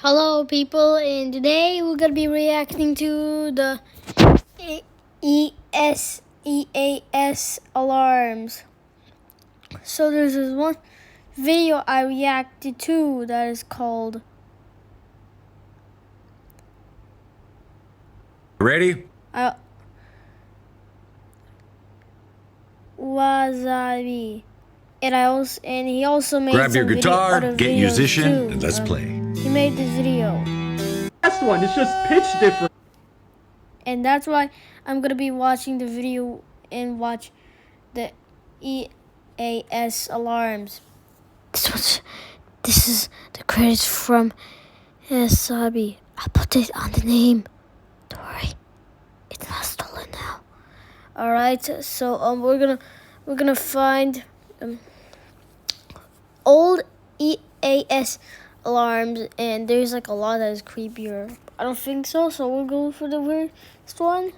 Hello, people, and today we're gonna be reacting to the EAS alarms. So there's this one video I reacted to that is called Ready? Wasabi. And he also made Grab your some guitar, other get videos musician, too. and let's play. He made this video. Last one, it's just pitch different. And that's why I'm gonna be watching the video and watch the EAS alarms. This is the credits from Wasabi. I put it on the name. Don't worry, it's not stolen now. All right, so we're gonna find old EAS alarms, and there's like a lot that is creepier. I don't think so, so we'll go for the weirdest one.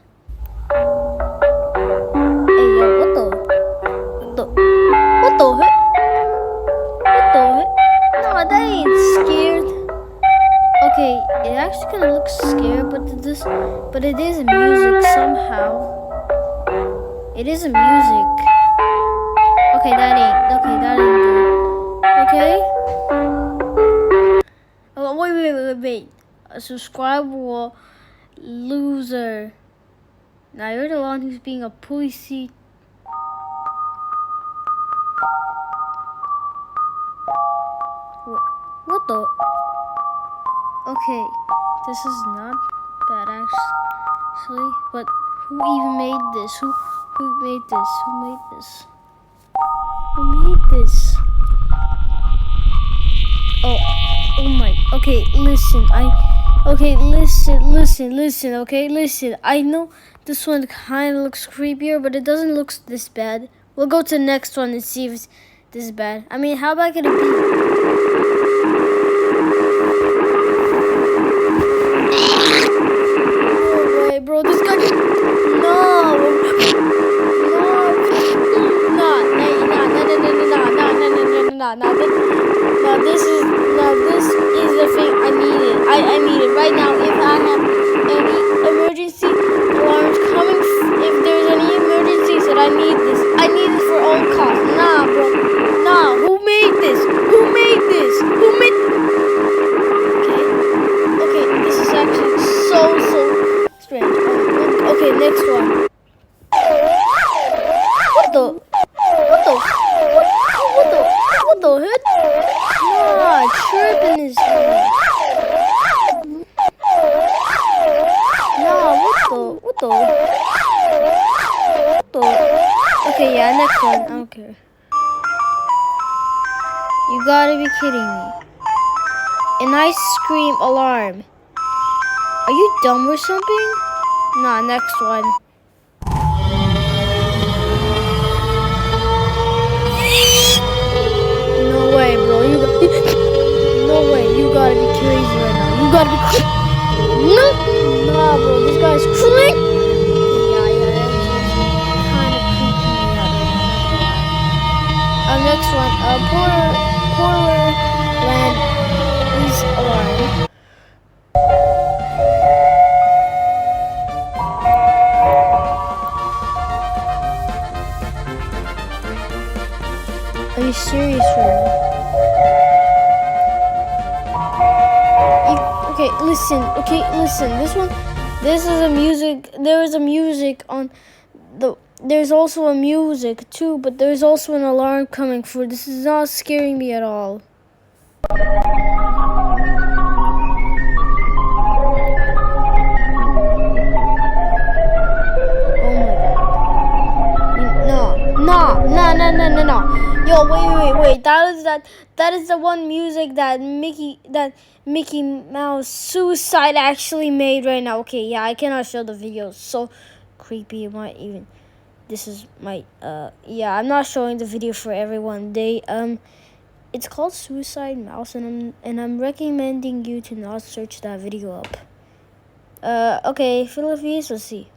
Hey, yo, what the heck? What the heck? No, that ain't scared. Okay, it actually kind of looks scared, but it is music somehow. It is a music. Okay, that ain't good. Okay. Oh, wait. A subscriber loser. Now you're the one who's being a pussy. What the? Okay, this is not bad actually. But who even made this? Who made this? Who made this? Who made this? Oh my. Okay, listen. Listen. I know this one kind of looks creepier, but it doesn't look this bad. We'll go to the next one and see if this is bad. I mean, how bad can it be? No way, bro. This guy. No. This is the thing I needed. I need it right now. If I have any emergency alarms coming, if there's any emergencies that I need this for all costs. Nah, bro. Nah. Who made this? Okay. This is actually so strange. Okay, next one. What the heck? Nah, tripping is here. Nah, what the? Okay, yeah, next one. I don't care. You gotta be kidding me. An ice cream alarm. Are you dumb or something? Nah, next one. No way, bro. No way. You gotta be crazy right now. You gotta be crazy. No. Nah, bro. This guy's crazy. Yeah. Kind of creeping me out right now. Next one. Portland is alarm. Are you serious right now? Okay, listen. This is a music. There is a music on the. There's also a music too, but there's also an alarm coming for. This is not scaring me at all. No. Yo, wait. That is the one music that Mickey Mouse Suicide actually made right now. Okay, yeah, I cannot show the video. It's so creepy. It might even. This is yeah, I'm not showing the video for everyone. It's called Suicide Mouse, and I'm recommending you to not search that video up. Okay, Philippines, let's see.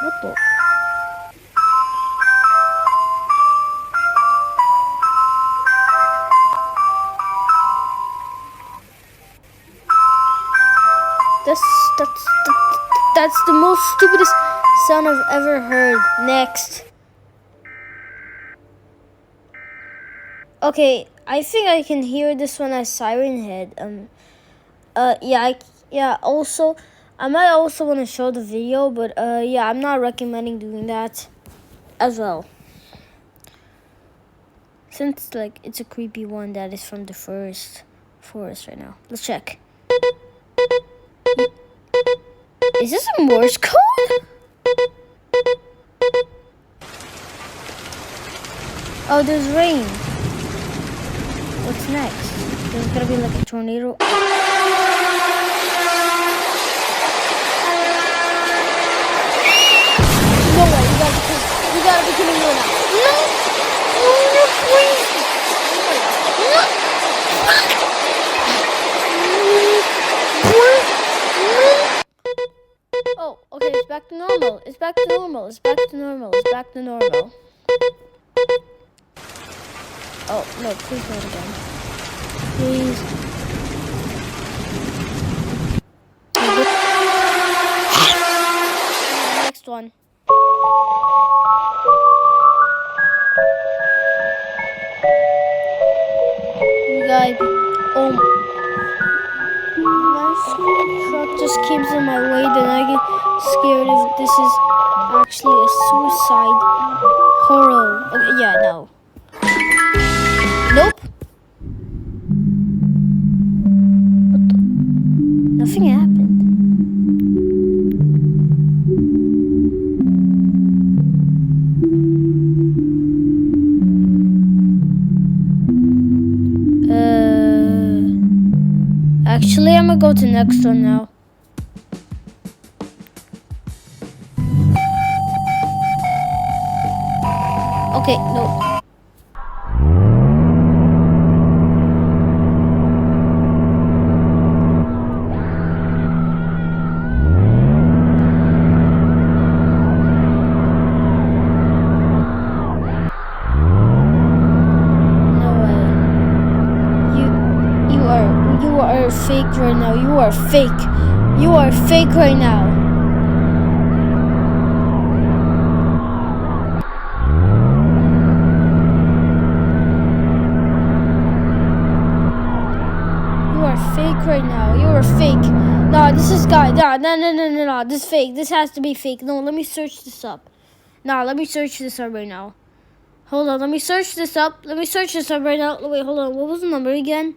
What the? That's the most stupidest sound I've ever heard. Next. Okay, I think I can hear this one as Siren Head. Yeah. Also, I might also want to show the video, but yeah, I'm not recommending doing that as well. Since like it's a creepy one that is from the first forest right now. Let's check. Is this a Morse code? Oh, there's rain. What's next? There's gonna be like a tornado. No way, you gotta be kidding me right now. No! Oh, you're crazy! No! Oh, okay, it's back to normal. It's back to normal. It's back to normal. It's back to normal. Oh, no, please not again. Please. Next one. You guys, oh my truck just keeps in my way, then I get scared if this is actually a suicide horror. Okay, yeah, no. Nope. What the? Nothing happened. Actually, I'm gonna go to the next one now. Okay, no. You are fake right now. You are fake. You are fake right now. You are fake right now. You are fake. No, this is guy. No. This is fake. This has to be fake. No, let me search this up. No, let me search this up right now. Hold on. Let me search this up. Let me search this up right now. Wait, hold on. What was the number again?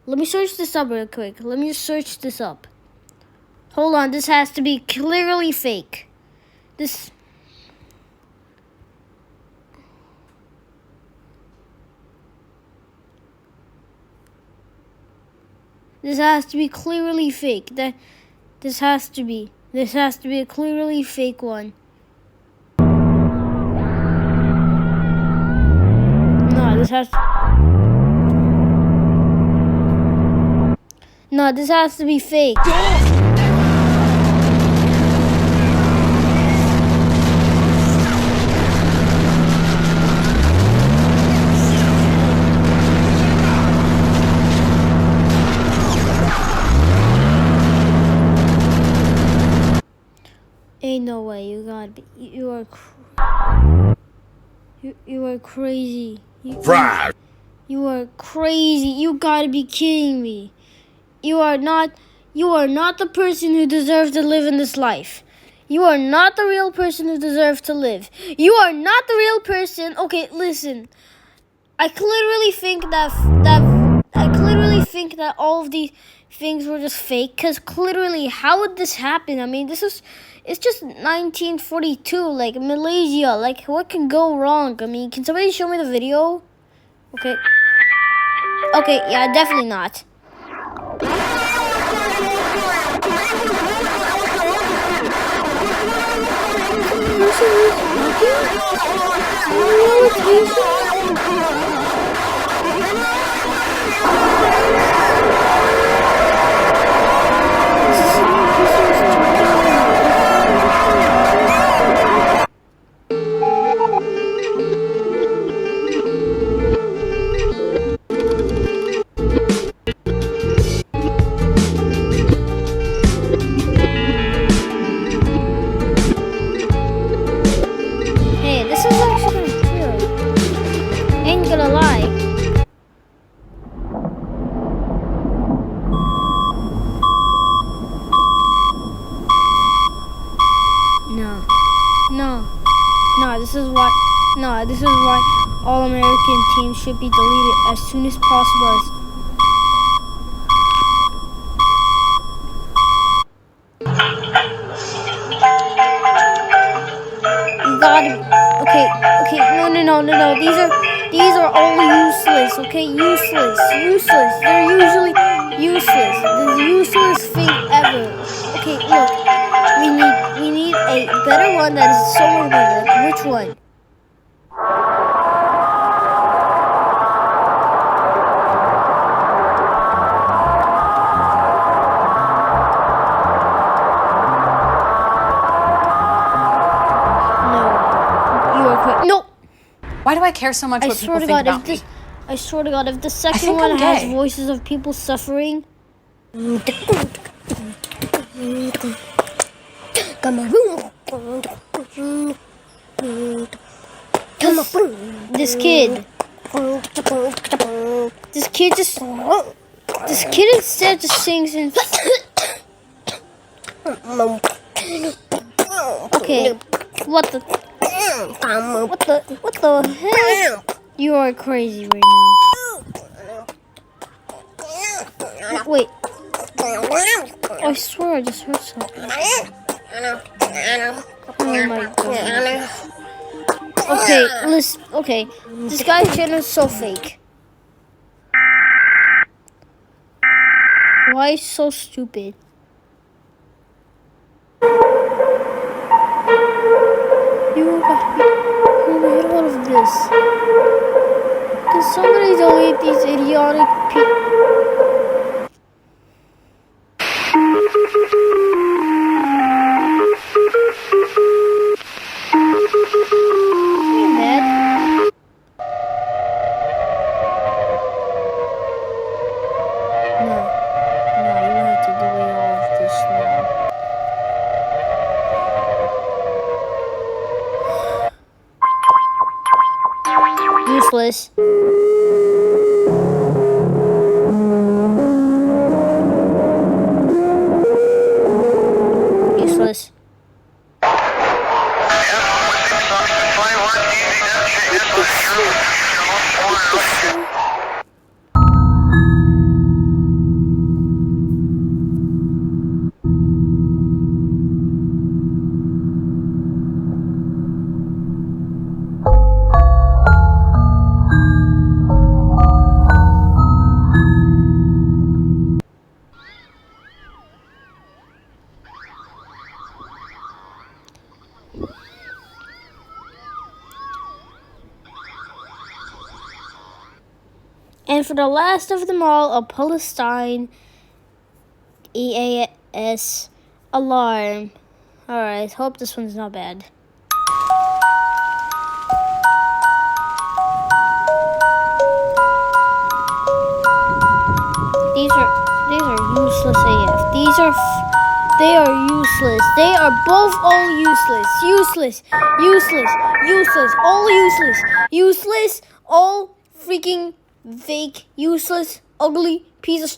Let me search this up real quick. Let me search this up. Hold on, this has to be clearly fake. This has to be clearly fake. This has to be a clearly fake one. No, this has to be fake. Ain't no way. You gotta be. You are crazy. You are crazy. You gotta be kidding me. You are not the person who deserves to live in this life. You are not the real person who deserves to live. You are not the real person. Okay, listen. I clearly think that all of these things were just fake. Cause clearly, how would this happen? I mean, it's just 1942, like Malaysia. Like, what can go wrong? I mean, can somebody show me the video? Okay. Okay, yeah, definitely not. No, this is why all American teams should be deleted as soon as possible. You gotta be okay. No. These are all useless. Okay, useless. They're usually useless. The useless thing ever. Okay, look, we need a better one that is so much better. Like which one? No, you are correct. No. Why do I care so much I what swear people to think God, about me? I swear to God, if the second think one I'm has gay. voices of people suffering, this kid instead just sings and okay, what the hell? You are crazy right now. Wait, I swear I just heard something. Oh my God. Okay, listen. Okay, this guy's channel is so fake. Why so stupid? You made all of this. Can somebody delete these idiotic Dad? No, you have to delete all of this now. Useless. Useless. And for the last of them all, a Palestine EAS alarm. Alright, hope this one's not bad. These are useless AF. They are useless. They are both all useless. Useless. All useless. Useless. All freaking fake. Useless. Ugly piece of.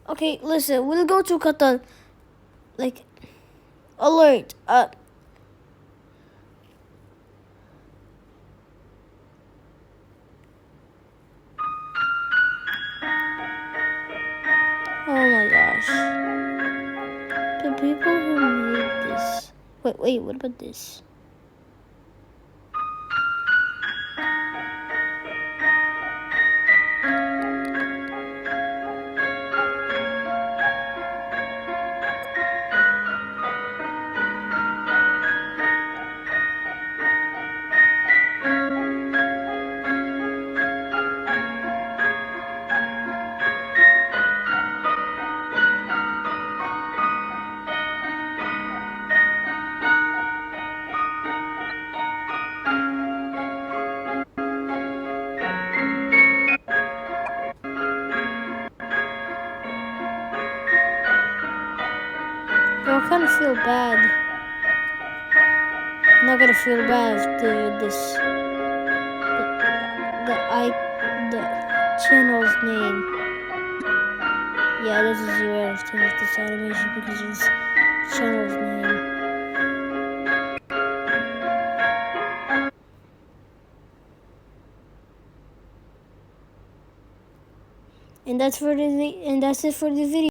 Okay, listen. We'll go to Qatar. Like, alert. Oh my gosh. The people who made this. Wait, what about this? I kind of feel bad. I'm not gonna feel bad after this. The channel's name. Yeah, this is zero out of 10 of this animation because of this channel's name. And that's it for the video.